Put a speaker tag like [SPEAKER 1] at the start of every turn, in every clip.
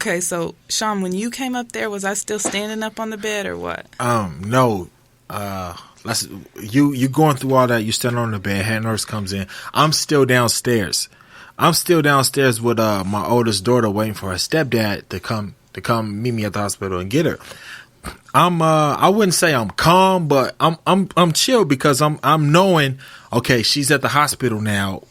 [SPEAKER 1] Okay, so Sean, when you came up there, was I still standing up on the bed or what?
[SPEAKER 2] No. Let's you going through all that. You standing on the bed. Head nurse comes in. I'm still downstairs. With my oldest daughter waiting for her stepdad to come meet me at the hospital and get her. I wouldn't say I'm calm, but I'm chill because I'm knowing, okay, she's at the hospital now.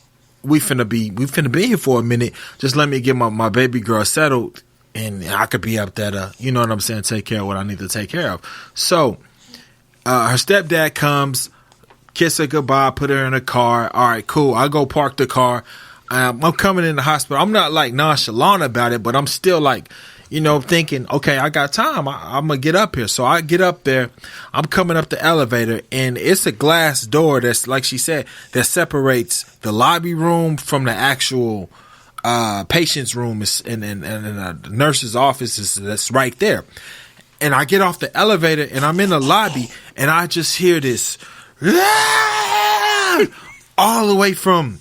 [SPEAKER 2] We finna be here for a minute. Just let me get my baby girl settled, and I could be up there to, you know what I'm saying, take care of what I need to take care of. So her stepdad comes, kiss her goodbye, put her in a car. All right, cool. I go park the car. I'm coming in the hospital. I'm not like nonchalant about it, but I'm still like, thinking, okay, I got time. I'm going to get up here. So I get up there. I'm coming up the elevator, and it's a glass door that's, like she said, that separates the lobby room from the actual patient's room, and the nurse's office that's right there. And I get off the elevator, and I'm in the lobby, and I just hear this all the way from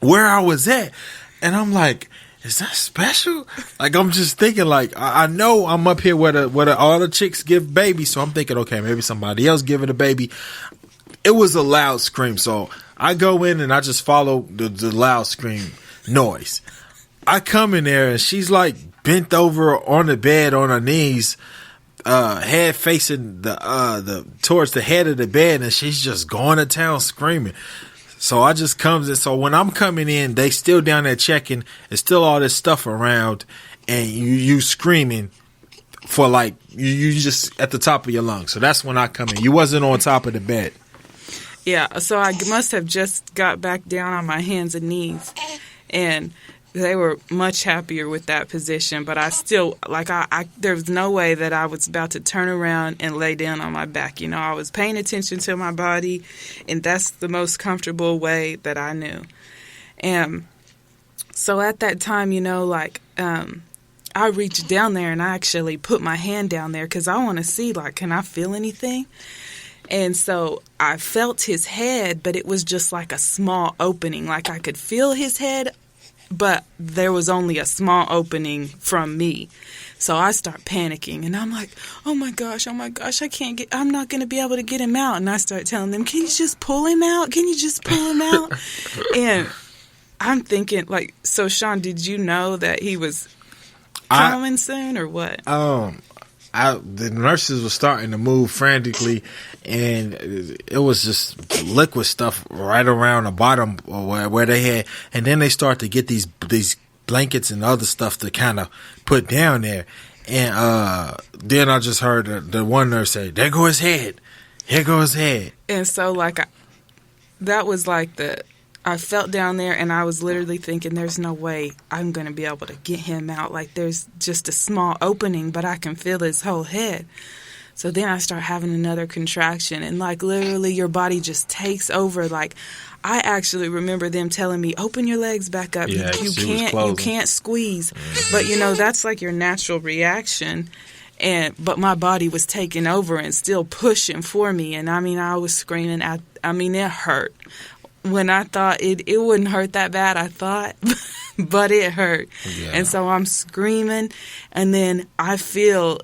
[SPEAKER 2] where I was at. And I'm like, is that special? Like, I'm just thinking, like, I know I'm up here where all the chicks give babies, so I'm thinking, okay, maybe somebody else giving a baby. It was a loud scream, so I go in and I just follow the loud scream noise. I come in there, and she's like bent over on the bed on her knees, head facing the towards the head of the bed, and she's just going to town screaming. So I just comes in. So when I'm coming in, they still down there checking. There's still all this stuff around, and you screaming for like you just at the top of your lungs. So that's when I come in. You wasn't on top of the bed.
[SPEAKER 1] Yeah, so I must have just got back down on my hands and knees, and they were much happier with that position. But I still, like, there was no way that I was about to turn around and lay down on my back. I was paying attention to my body, and that's the most comfortable way that I knew. And so at that time, I reached down there, and I actually put my hand down there because I want to see, like, can I feel anything? And so I felt his head, but it was just like a small opening. Like, I could feel his head, but there was only a small opening from me. So I start panicking, and I'm like, oh my gosh, I'm not going to be able to get him out. And I start telling them, can you just pull him out? And I'm thinking, like, so Sean, did you know that he was coming soon or what?
[SPEAKER 2] The nurses were starting to move frantically, and it was just liquid stuff right around the bottom where they had, and then they start to get these blankets and other stuff to kind of put down there, and then I just heard the one nurse say, "There go his head, here goes his head."
[SPEAKER 1] And so, like, that was like I felt down there, and I was literally thinking, there's no way I'm going to be able to get him out. Like, there's just a small opening, but I can feel his whole head. So then I start having another contraction, and, like, literally your body just takes over. Like, I actually remember them telling me, open your legs back up.
[SPEAKER 2] Yeah,
[SPEAKER 1] you can't squeeze.
[SPEAKER 2] Mm-hmm.
[SPEAKER 1] But, that's like your natural reaction. But my body was taking over and still pushing for me. And, I was screaming. It hurt. When I thought it wouldn't hurt that bad, I thought, but it hurt. Yeah. And so I'm screaming, and then I feel,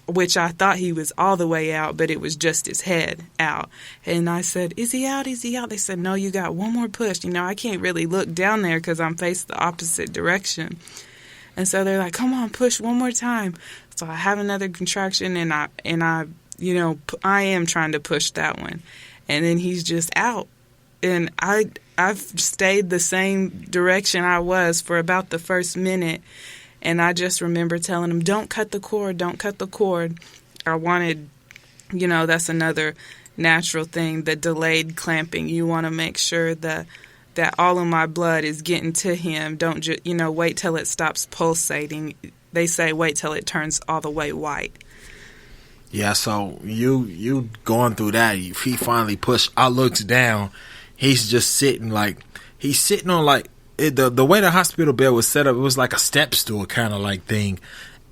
[SPEAKER 1] which I thought he was all the way out, but it was just his head out. And I said, is he out? Is he out? They said, no, you got one more push. I can't really look down there because I'm facing the opposite direction. And so they're like, come on, push one more time. So I have another contraction, and I am trying to push that one. And then he's just out. And I've stayed the same direction I was for about the first minute. And I just remember telling him, don't cut the cord, don't cut the cord. I wanted, that's another natural thing, the delayed clamping. You want to make sure that all of my blood is getting to him. Don't just, wait till it stops pulsating. They say wait till it turns all the way white.
[SPEAKER 2] Yeah, so you going through that. He finally pushed. I looked down. He's just sitting on like the way the hospital bed was set up. It was like a step stool kind of like thing,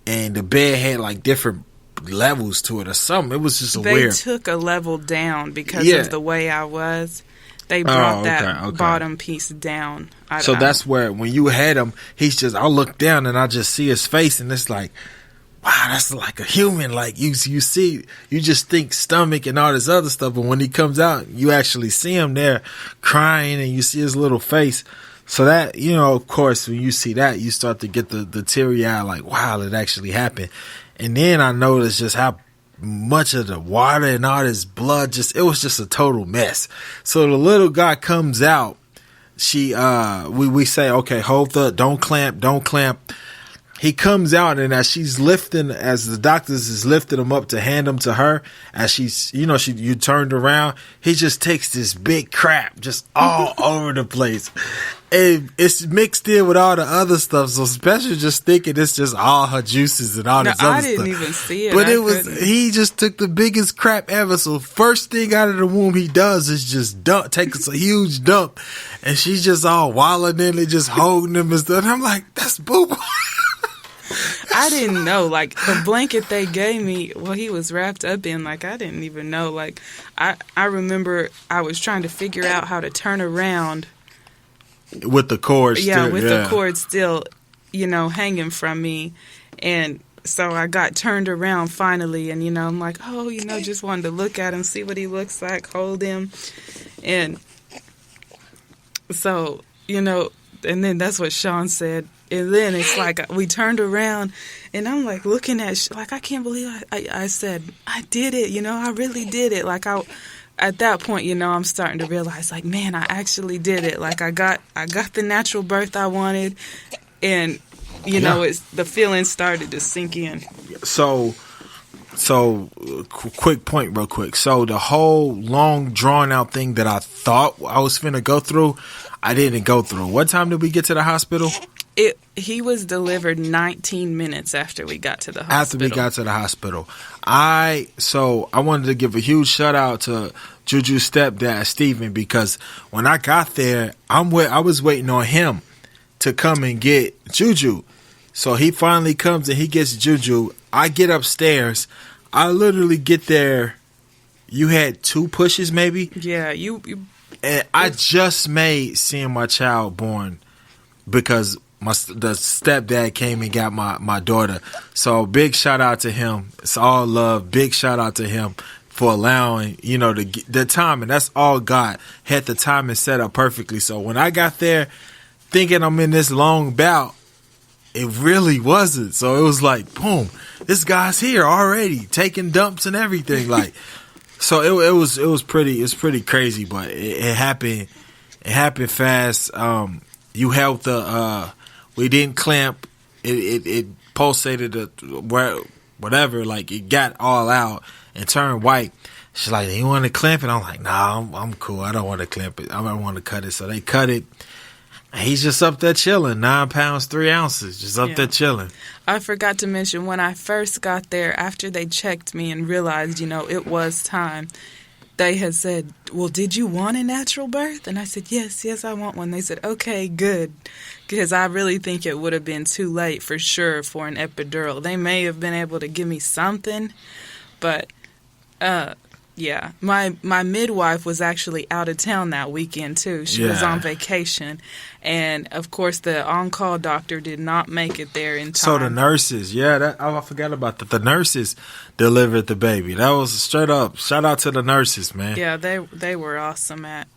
[SPEAKER 2] and the bed had like different levels to it or something. It was just weird.
[SPEAKER 1] They took a level down because of the way I was. They brought
[SPEAKER 2] okay.
[SPEAKER 1] bottom piece down.
[SPEAKER 2] So that's where, when you had him, I look down and I just see his face, and it's like, wow, that's like a human. Like you see, you just think stomach and all this other stuff, but when he comes out, you actually see him there crying, and you see his little face. So that, of course, when you see that, you start to get the teary eye, like, wow, it actually happened. And then I noticed just how much of the water and all this blood, it was just a total mess. So the little guy comes out. We say, okay, don't clamp. He comes out, and as the doctors is lifting him up to hand him to her, as you turned around, he just takes this big crap just all over the place. And it's mixed in with all the other stuff. So Special just thinking it's just all her juices and all this other stuff.
[SPEAKER 1] I didn't even see it.
[SPEAKER 2] But he just took the biggest crap ever. So first thing out of the womb he does is just takes a huge dump. And she's just all wilding in it, just holding him and stuff. And I'm like, that's boo-boo.
[SPEAKER 1] I didn't know, like, the blanket they gave me, he was wrapped up in, like, I didn't even know. Like, I remember I was trying to figure out how to turn around.
[SPEAKER 2] With the cord still.
[SPEAKER 1] The cord still, hanging from me. And so I got turned around finally, and, I'm like, just wanted to look at him, see what he looks like, hold him. And so, and then that's what Sean said. And then it's like we turned around, and I'm like looking at, I can't believe I said, I did it, I really did it. Like at that point, I'm starting to realize, like, man, I actually did it. Like I got the natural birth I wanted, and the feeling started to sink in. So quick point real quick. So the whole long drawn out thing that I thought I was finna go through, I didn't go through. What time did we get to the hospital? He was delivered 19 minutes after we got to the hospital.
[SPEAKER 2] After we got to the hospital. I wanted to give a huge shout out to Juju's stepdad, Steven, because when I got there, I was waiting on him to come and get Juju. So he finally comes and he gets Juju. I get upstairs. I literally get there. You had 2 pushes maybe?
[SPEAKER 1] Yeah,
[SPEAKER 2] and I just made seeing my child born because the stepdad came and got my daughter. So big shout out to him. It's all love. Big shout out to him for allowing, the time. And that's all God. Had the timing set up perfectly. So when I got there thinking I'm in this long bout, it really wasn't. So it was like, boom, this guy's here already taking dumps and everything. Like, so it was pretty crazy, but it happened. It happened fast. You held we didn't clamp. It pulsated whatever. Like it got all out and turned white. She's like, "You want to clamp it?" I'm like, "Nah, I'm cool. I don't want to clamp it. I don't want to cut it." So they cut it. He's just up there chilling, 9 pounds, 3 ounces, just up there chilling.
[SPEAKER 1] I forgot to mention, when I first got there, after they checked me and realized, it was time, they had said, well, did you want a natural birth? And I said, yes, I want one. They said, okay, good. Because I really think it would have been too late for sure for an epidural. They may have been able to give me something, but yeah, my midwife was actually out of town that weekend too. She was on vacation, and of course the on-call doctor did not make it there in time.
[SPEAKER 2] So the nurses, I forgot about that. The nurses delivered the baby. That was straight up. Shout out to the nurses, man.
[SPEAKER 1] Yeah, they were awesome at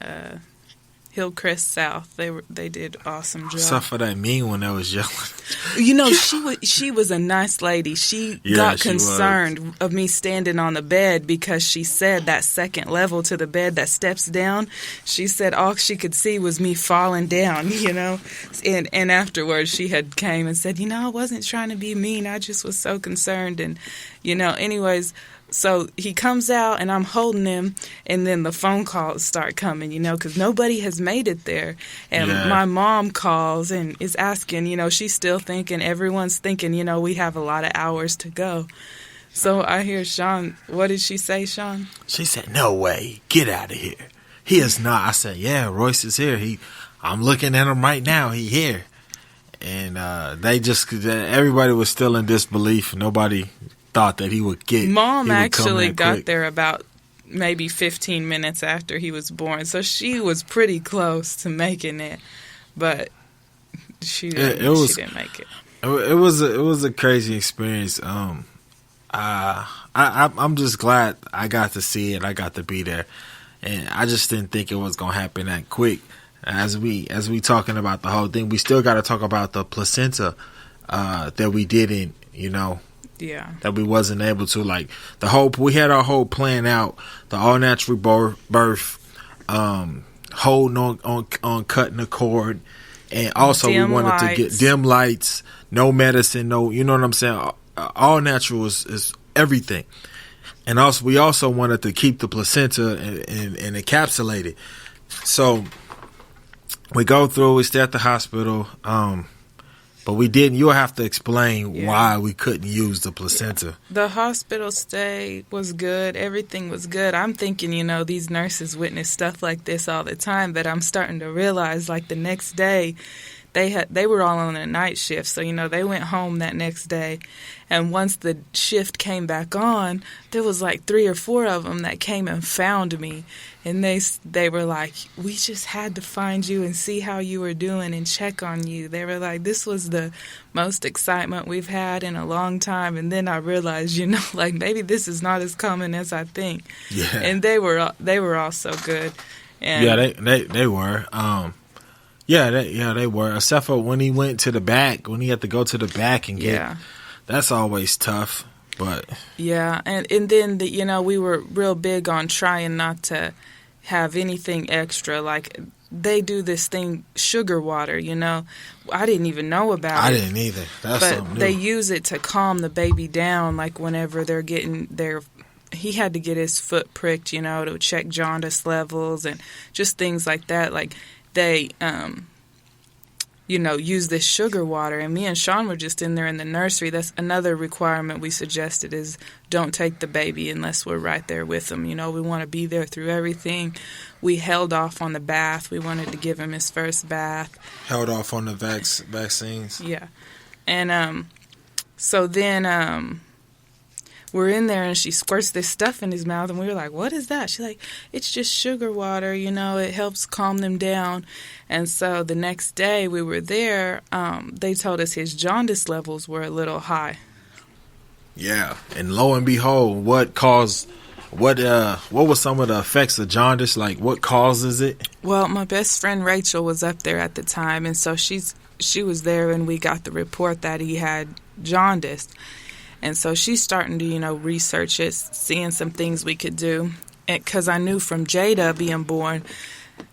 [SPEAKER 1] Hillcrest South. They did awesome job.
[SPEAKER 2] Except for that mean one that was yelling.
[SPEAKER 1] She was a nice lady. She got concerned of me standing on the bed because she said that second level to the bed that steps down. She said all she could see was me falling down, And afterwards she had came and said, I wasn't trying to be mean. I just was so concerned. And, anyways, so he comes out and I'm holding him, and then the phone calls start coming, because nobody has made it there. And my mom calls and is asking, she's still thinking, everyone's thinking, we have a lot of hours to go. So I hear Sean, what did she say, Sean?
[SPEAKER 2] She said, no way, get out of here. He is not. I said, yeah, Royce is here. I'm looking at him right now. He here. And everybody was still in disbelief. Nobody thought that he would get.
[SPEAKER 1] Mom actually got there about maybe 15 minutes after he was born. So she was pretty close to making it, but she didn't make it.
[SPEAKER 2] It was a crazy experience. I'm just glad I got to see it. I got to be there, and I just didn't think it was gonna happen that quick. As we talking about the whole thing, we still got to talk about the placenta that we didn't, that we wasn't able to. Like we had our whole plan out, the all natural birth, holding on cutting the cord, and also we wanted to get dim lights, no medicine, no, you know what I'm saying. All natural is everything, and also we also wanted to keep the placenta and encapsulate it. So we go through, we stay at the hospital, but we didn't. You'll have to explain why we couldn't use the placenta.
[SPEAKER 1] The hospital stay was good. Everything was good. I'm thinking, these nurses witness stuff like this all the time, but I'm starting to realize, like, the next day, they were all on a night shift, so they went home that next day, and once the shift came back on, there was like 3 or 4 of them that came and found me, and they were like, we just had to find you and see how you were doing and check on you. They were like, this was the most excitement we've had in a long time. And then I realized, like, maybe this is not as common as I think.
[SPEAKER 2] Yeah.
[SPEAKER 1] And they were all so good. And
[SPEAKER 2] yeah, they were. They were. Except for when he went to the back, when he had to go to the back and get, that's always tough. But
[SPEAKER 1] yeah, and then we were real big on trying not to have anything extra. Like, they do this thing, sugar water. I didn't even know about it.
[SPEAKER 2] I didn't either. That's something new.
[SPEAKER 1] They use it to calm the baby down. Like, whenever they're getting he had to get his foot pricked, to check jaundice levels and just things like that. Like, they, use this sugar water. And me and Sean were just in there in the nursery. That's another requirement we suggested, is don't take the baby unless we're right there with him. We want to be there through everything. We held off on the bath. We wanted to give him his first bath.
[SPEAKER 2] Held off on the vaccines.
[SPEAKER 1] Yeah. And so then we're in there, and she squirts this stuff in his mouth, and we were like, what is that? She's like, it's just sugar water, it helps calm them down. And so the next day we were there, they told us his jaundice levels were a little high.
[SPEAKER 2] Yeah, and lo and behold, what was some of the effects of jaundice? Like, what causes it?
[SPEAKER 1] Well, my best friend Rachel was up there at the time, and so she was there, and we got the report that he had jaundice. And so she's starting to, research it, seeing some things we could do. Because I knew from Jada being born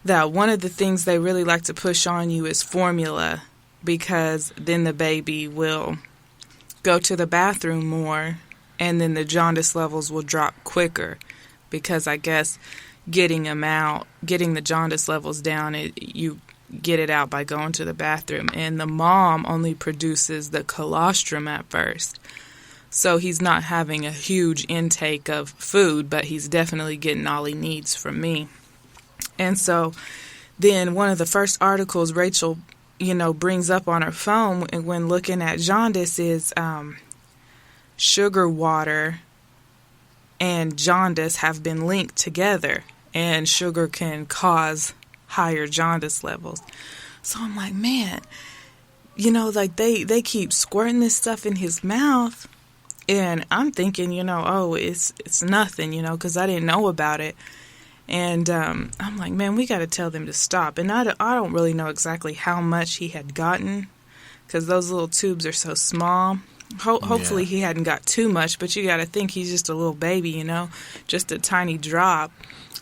[SPEAKER 1] that one of the things they really like to push on you is formula, because then the baby will go to the bathroom more, and then the jaundice levels will drop quicker, because I guess getting the jaundice levels down, you get it out by going to the bathroom. And the mom only produces the colostrum at first. So he's not having a huge intake of food, but he's definitely getting all he needs from me. And so then one of the first articles Rachel, brings up on her phone when looking at jaundice is sugar water and jaundice have been linked together, and sugar can cause higher jaundice levels. So I'm like, man, like they keep squirting this stuff in his mouth. And I'm thinking, it's nothing, because I didn't know about it. And I'm like, man, we got to tell them to stop. And I don't really know exactly how much he had gotten, because those little tubes are so small. Hopefully he hadn't got too much, but you got to think he's just a little baby, just a tiny drop.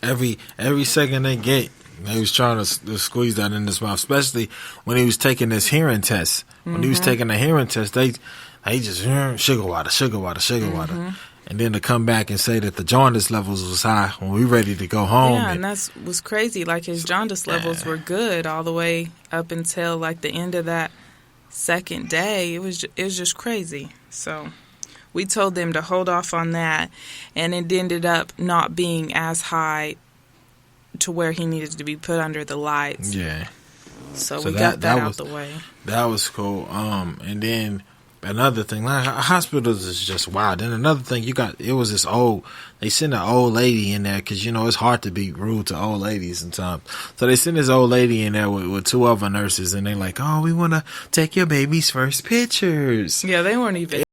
[SPEAKER 2] Every second they get, he was trying to squeeze that in his mouth, especially when he was taking his hearing test. When he was taking the hearing test, they just sugar water. And then to come back and say that the jaundice levels was high when we ready to go home.
[SPEAKER 1] Yeah, and that was crazy. Like, his jaundice levels were good all the way up until, like, the end of that second day. It was just crazy. So we told them to hold off on that, and it ended up not being as high to where he needed to be put under the lights.
[SPEAKER 2] Yeah.
[SPEAKER 1] So we got that out the way.
[SPEAKER 2] That was cool. And then Another thing, like hospitals is just wild. And another thing, they send an old lady in there because, it's hard to be rude to old ladies sometimes. So they send this old lady in there with two other nurses, and they're like, oh, we want to take your baby's first pictures.
[SPEAKER 1] Yeah, they weren't even